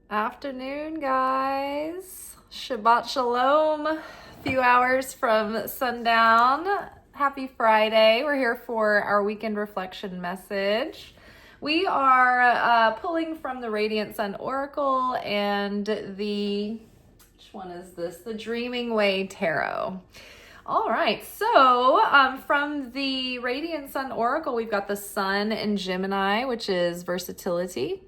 Afternoon, guys. Shabbat Shalom. A few hours from sundown. Happy Friday. We're here for our weekend reflection message. We are pulling from the Radiant Sun Oracle and which one is this? The Dreaming Way Tarot. All right, so from the Radiant Sun Oracle, we've got the Sun in Gemini, which is versatility.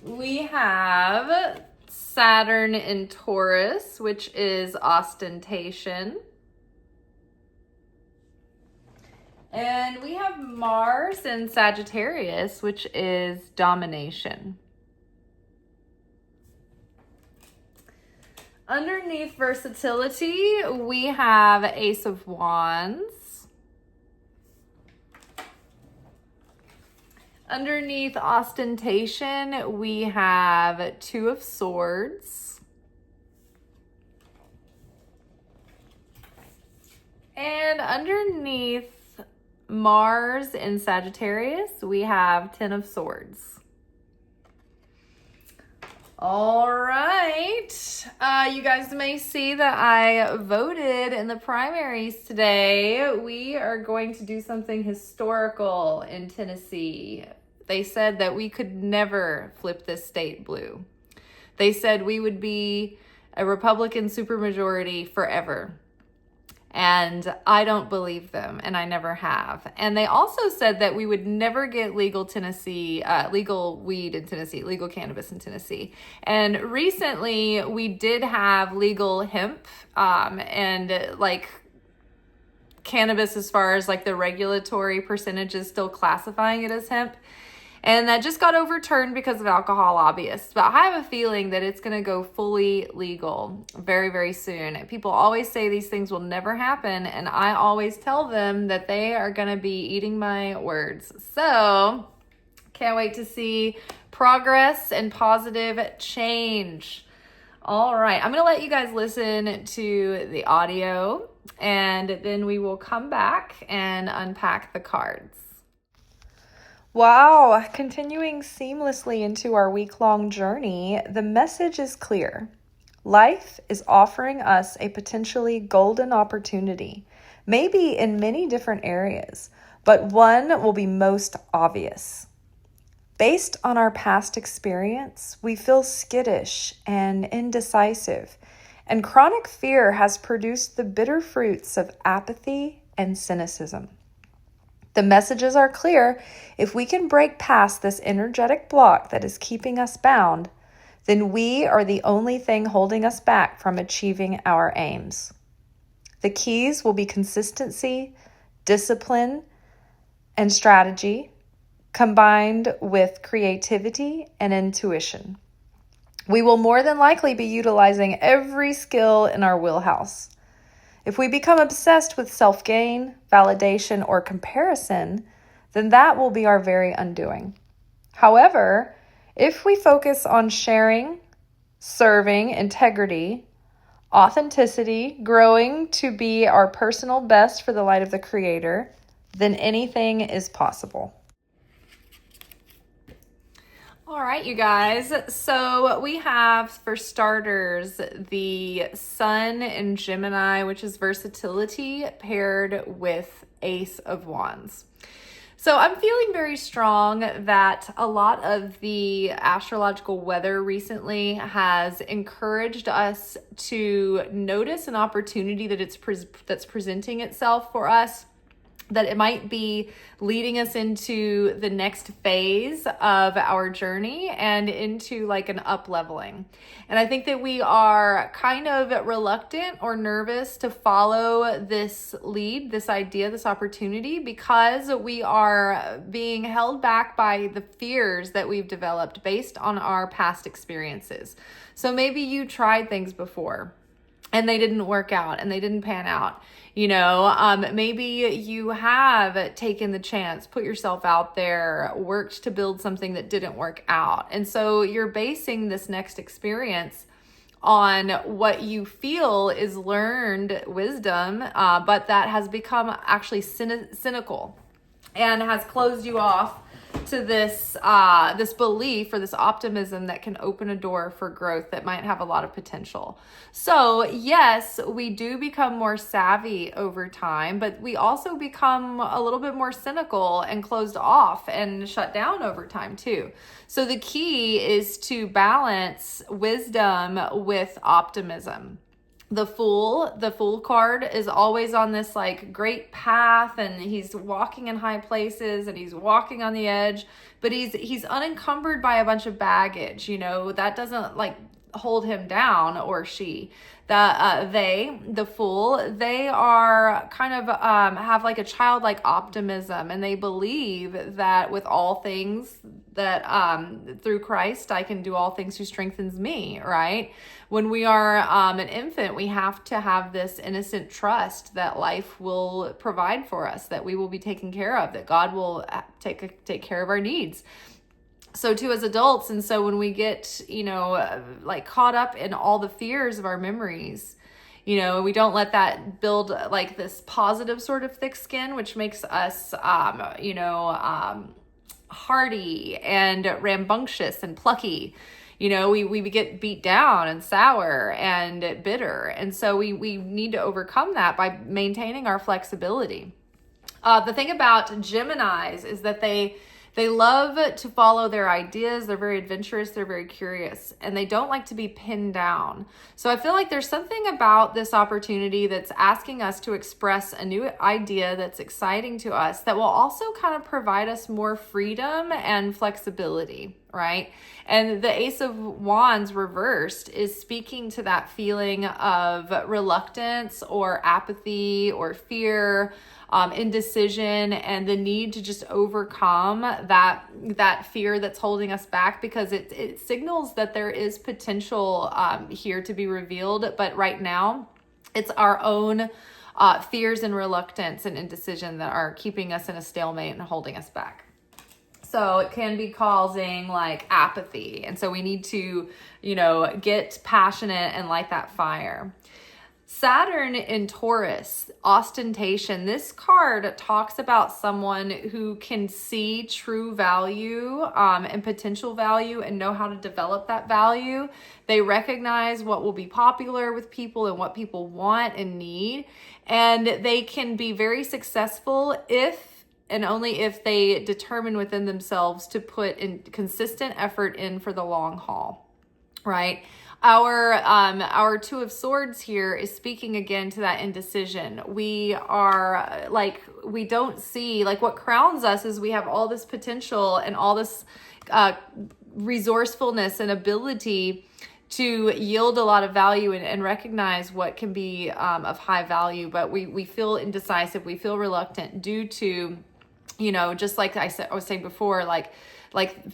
We have Saturn in Taurus, which is ostentation. And we have Mars in Sagittarius, which is domination. Underneath versatility, we have Ace of Wands. Underneath ostentation, we have Two of Swords. And underneath Mars in Sagittarius, we have Ten of Swords. All right. You guys may see that I voted in the primaries today. We are going to do something historical in Tennessee. They said that we could never flip this state blue. They said we would be a Republican supermajority forever. And I don't believe them, and I never have. And they also said that we would never get legal weed in Tennessee, legal cannabis in Tennessee. And recently, we did have legal hemp, and like cannabis as far as like the regulatory percentages still classifying it as hemp. And that just got overturned because of alcohol lobbyists. But I have a feeling that it's going to go fully legal very, very soon. People always say these things will never happen. And I always tell them that they are going to be eating my words. So can't wait to see progress and positive change. All right. I'm going to let you guys listen to the audio. And then we will come back and unpack the cards. Wow, continuing seamlessly into our week-long journey, the message is clear. Life is offering us a potentially golden opportunity, maybe in many different areas, but one will be most obvious. Based on our past experience, we feel skittish and indecisive, and chronic fear has produced the bitter fruits of apathy and cynicism. The messages are clear. If we can break past this energetic block that is keeping us bound, then we are the only thing holding us back from achieving our aims. The keys will be consistency, discipline, and strategy, combined with creativity and intuition. We will more than likely be utilizing every skill in our wheelhouse. If we become obsessed with self-gain, validation, or comparison, then that will be our very undoing. However, if we focus on sharing, serving, integrity, authenticity, growing to be our personal best for the light of the Creator, then anything is possible. All right, you guys. So we have, for starters, the Sun in Gemini, which is versatility, paired with Ace of Wands. So I'm feeling very strong that a lot of the astrological weather recently has encouraged us to notice an opportunity that that's presenting itself for us, that it might be leading us into the next phase of our journey and into like an up-leveling. And I think that we are kind of reluctant or nervous to follow this lead, this idea, this opportunity, because we are being held back by the fears that we've developed based on our past experiences. So maybe you tried things before and they didn't work out and they didn't pan out. Maybe you have taken the chance, put yourself out there, worked to build something that didn't work out. And so you're basing this next experience on what you feel is learned wisdom, but that has become actually cynical and has closed you off to this this belief or this optimism that can open a door for growth that might have a lot of potential. So yes, we do become more savvy over time, but we also become a little bit more cynical and closed off and shut down over time too. So the key is to balance wisdom with optimism. The fool card is always on this like great path, and he's walking in high places and he's walking on the edge, but he's unencumbered by a bunch of baggage, that doesn't like hold him down, or she. The fool, they are kind of have like a childlike optimism, and they believe that with all things that through Christ I can do all things who strengthens me, right? When we are an infant, we have to have this innocent trust that life will provide for us, that we will be taken care of, that God will take care of our needs. So too as adults. And so when we get, like caught up in all the fears of our memories, we don't let that build like this positive sort of thick skin, which makes us, hardy and rambunctious and plucky. We get beat down and sour and bitter. And so we need to overcome that by maintaining our flexibility. The thing about Geminis is that they love to follow their ideas. They're very adventurous. They're very curious, and they don't like to be pinned down. So I feel like there's something about this opportunity that's asking us to express a new idea that's exciting to us, that will also kind of provide us more freedom and flexibility, right? And the Ace of Wands reversed is speaking to that feeling of reluctance or apathy or fear, indecision, and the need to just overcome that fear that's holding us back, because it signals that there is potential here to be revealed. But right now, it's our own fears and reluctance and indecision that are keeping us in a stalemate and holding us back. So it can be causing like apathy. And so we need to, get passionate and light that fire. Saturn in Taurus, ostentation. This card talks about someone who can see true value and potential value and know how to develop that value. They recognize what will be popular with people and what people want and need. And they can be very successful if and only if they determine within themselves to put in consistent effort in for the long haul, right? Our Two of Swords here is speaking again to that indecision. We are we don't see, what crowns us is we have all this potential and all this resourcefulness and ability to yield a lot of value and recognize what can be of high value, but we feel indecisive, we feel reluctant due to, just like I was saying before, like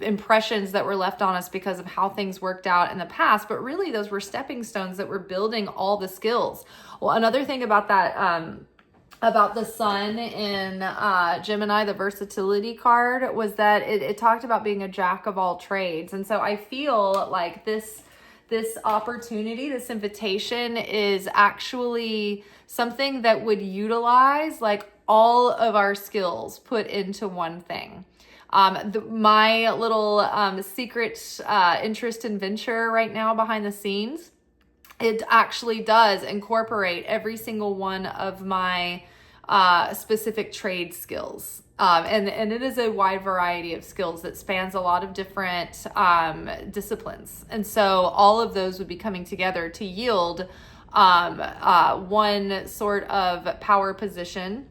impressions that were left on us because of how things worked out in the past, but really those were stepping stones that were building all the skills. Well, another thing about that, about the sun in Gemini, the versatility card, was that it talked about being a jack of all trades. And so I feel like this opportunity, this invitation is actually something that would utilize all of our skills put into one thing. My little secret interest and venture right now behind the scenes, it actually does incorporate every single one of my specific trade skills. And it is a wide variety of skills that spans a lot of different disciplines. And so all of those would be coming together to yield one sort of power position.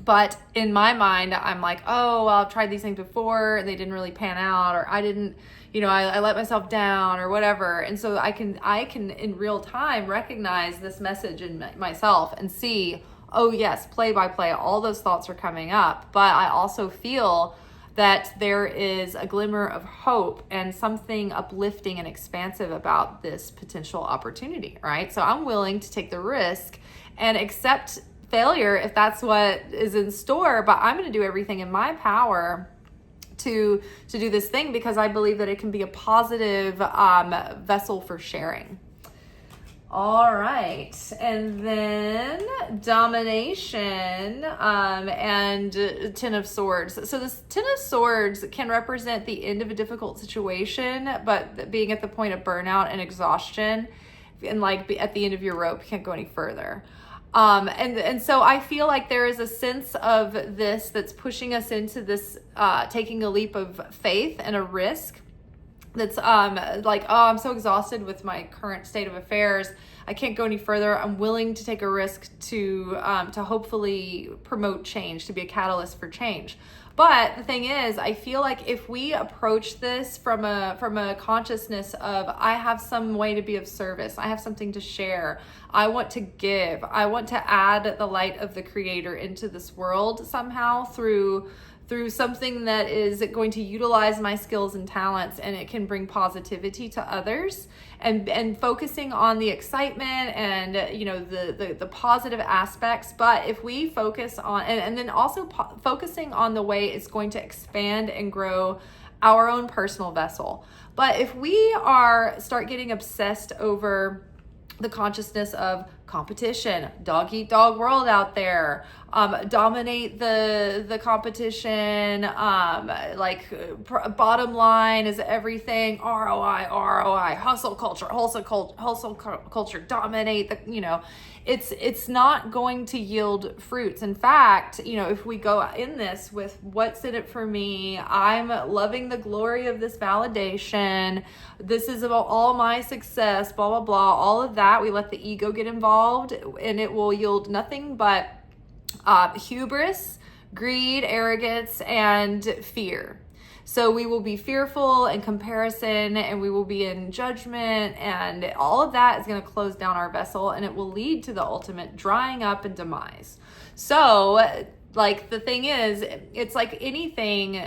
But in my mind, I'm like, oh, well, I've tried these things before and they didn't really pan out, or I didn't, I let myself down or whatever. And so I can in real time recognize this message in myself and see, oh yes, play by play, all those thoughts are coming up. But I also feel that there is a glimmer of hope and something uplifting and expansive about this potential opportunity, right? So I'm willing to take the risk and accept failure if that's what is in store, but I'm going to do everything in my power to do this thing, because I believe that it can be a positive vessel for sharing. All right, and then domination and Ten of Swords. So this Ten of Swords can represent the end of a difficult situation, but being at the point of burnout and exhaustion, and like at the end of your rope, you can't go any further. And so I feel like there is a sense of this that's pushing us into this taking a leap of faith and a risk. That's like, oh, I'm so exhausted with my current state of affairs. I can't go any further. I'm willing to take a risk to hopefully promote change, to be a catalyst for change. But the thing is, I feel like if we approach this from a consciousness of, I have some way to be of service, I have something to share, I want to give, I want to add the light of the Creator into this world somehow through something that is going to utilize my skills and talents, and it can bring positivity to others, and focusing on the excitement and the positive aspects. But if we focus on and then also focusing on the way it's going to expand and grow our own personal vessel. But if we start getting obsessed over the consciousness of competition, dog eat dog world out there, dominate the competition, bottom line is everything, ROI, hustle culture, dominate it's not going to yield fruits. In fact, if we go in this with what's in it for me, I'm loving the glory of this validation, this is about all my success, blah, blah, blah, all of that, we let the ego get involved, and it will yield nothing but hubris, greed, arrogance, and fear. So we will be fearful and comparison, and we will be in judgment, and all of that is going to close down our vessel, and it will lead to the ultimate drying up and demise. So like the thing is, it's like anything,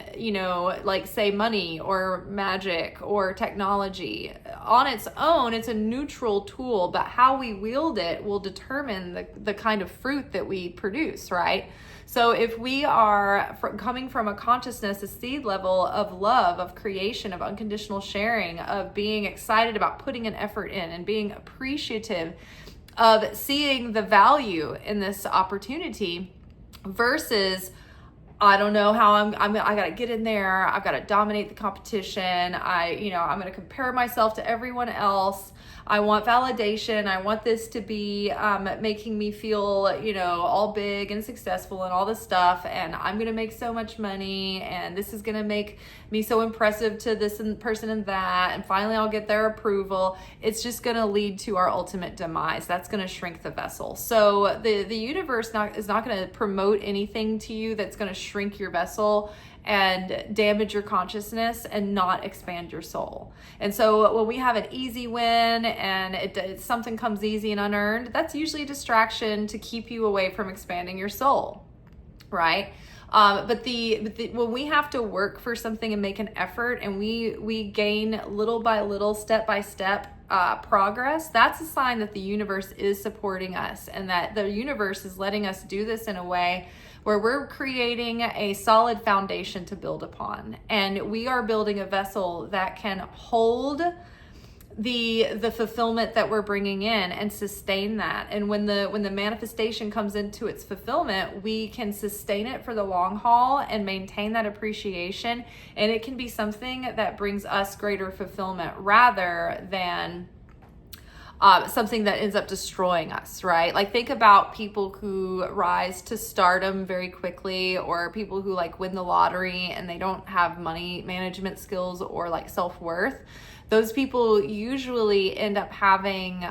like say money or magic or technology on its own, it's a neutral tool, but how we wield it will determine the kind of fruit that we produce, right? So if we are coming from a consciousness, a seed level of love, of creation, of unconditional sharing, of being excited about putting an effort in and being appreciative of seeing the value in this opportunity versus, I don't know how I got to get in there, I've got to dominate the competition, I'm going to compare myself to everyone else, I want validation, I want this to be making me feel, all big and successful and all this stuff, and I'm going to make so much money, and this is going to make me so impressive to this person and that, and finally I'll get their approval. It's just going to lead to our ultimate demise. That's going to shrink the vessel. So the universe is not going to promote anything to you that's going to shrink your vessel and damage your consciousness and not expand your soul. And so when we have an easy win and something comes easy and unearned, that's usually a distraction to keep you away from expanding your soul, right? But when we have to work for something and make an effort, and we gain little by little, step by step progress, that's a sign that the universe is supporting us, and that the universe is letting us do this in a way where we're creating a solid foundation to build upon, and we are building a vessel that can hold the fulfillment that we're bringing in and sustain that. And when the manifestation comes into its fulfillment, we can sustain it for the long haul and maintain that appreciation, and it can be something that brings us greater fulfillment rather than something that ends up destroying us, right? Like think about people who rise to stardom very quickly, or people who like win the lottery and they don't have money management skills or like self-worth. Those people usually end up having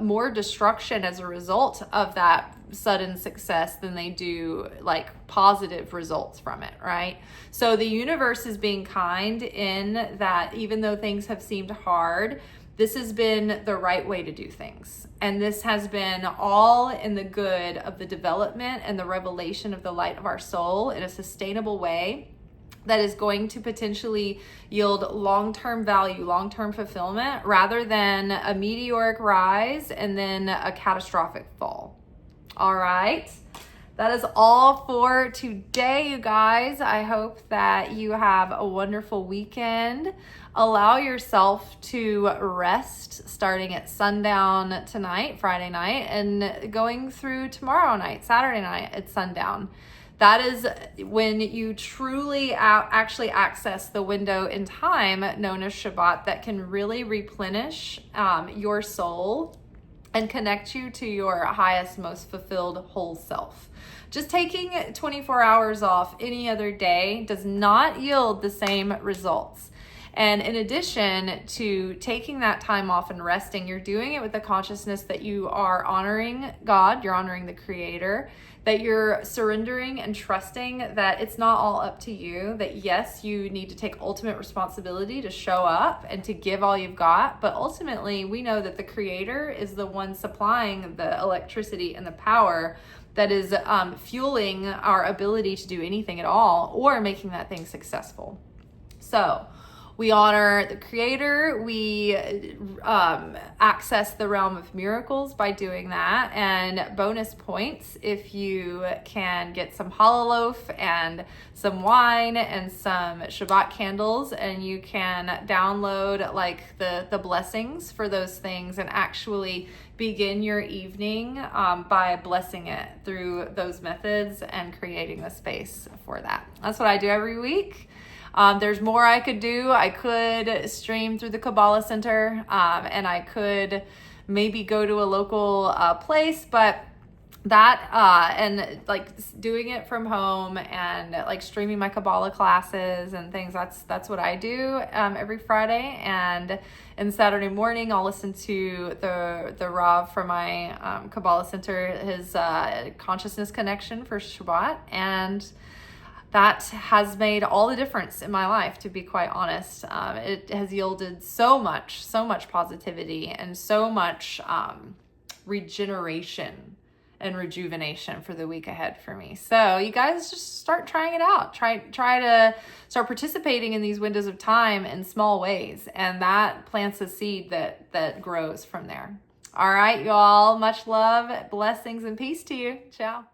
more destruction as a result of that sudden success than they do like positive results from it, right? So the universe is being kind in that even though things have seemed hard, this has been the right way to do things. And this has been all in the good of the development and the revelation of the light of our soul in a sustainable way that is going to potentially yield long-term value, long-term fulfillment, rather than a meteoric rise and then a catastrophic fall. All right. that is all for today, you guys. I hope that you have a wonderful weekend. Allow yourself to rest starting at sundown tonight, Friday night, and going through tomorrow night, Saturday night at sundown. That is when you truly actually access the window in time known as Shabbat that can really replenish your soul and connect you to your highest, most fulfilled whole self. Just taking 24 hours off any other day does not yield the same results. And in addition to taking that time off and resting, you're doing it with the consciousness that you are honoring God, you're honoring the Creator, that you're surrendering and trusting that it's not all up to you, that yes, you need to take ultimate responsibility to show up and to give all you've got, but ultimately we know that the Creator is the one supplying the electricity and the power that is fueling our ability to do anything at all or making that thing successful. So we honor the Creator. We access the realm of miracles by doing that. And bonus points if you can get some challah loaf and some wine and some Shabbat candles, and you can download like the blessings for those things and actually begin your evening by blessing it through those methods and creating the space for that. That's what I do every week. There's more I could do. I could stream through the Kabbalah Center, and I could maybe go to a local place, but that and like doing it from home and like streaming my Kabbalah classes and things, that's what I do every Friday. And Saturday morning I'll listen to the Rav from my Kabbalah Center, his consciousness connection for Shabbat, and that has made all the difference in my life, to be quite honest. It has yielded so much positivity and so much regeneration and rejuvenation for the week ahead for me. So you guys just start trying it out. Try to start participating in these windows of time in small ways, and that plants a seed that grows from there. All right, y'all. Much love, blessings, and peace to you. Ciao.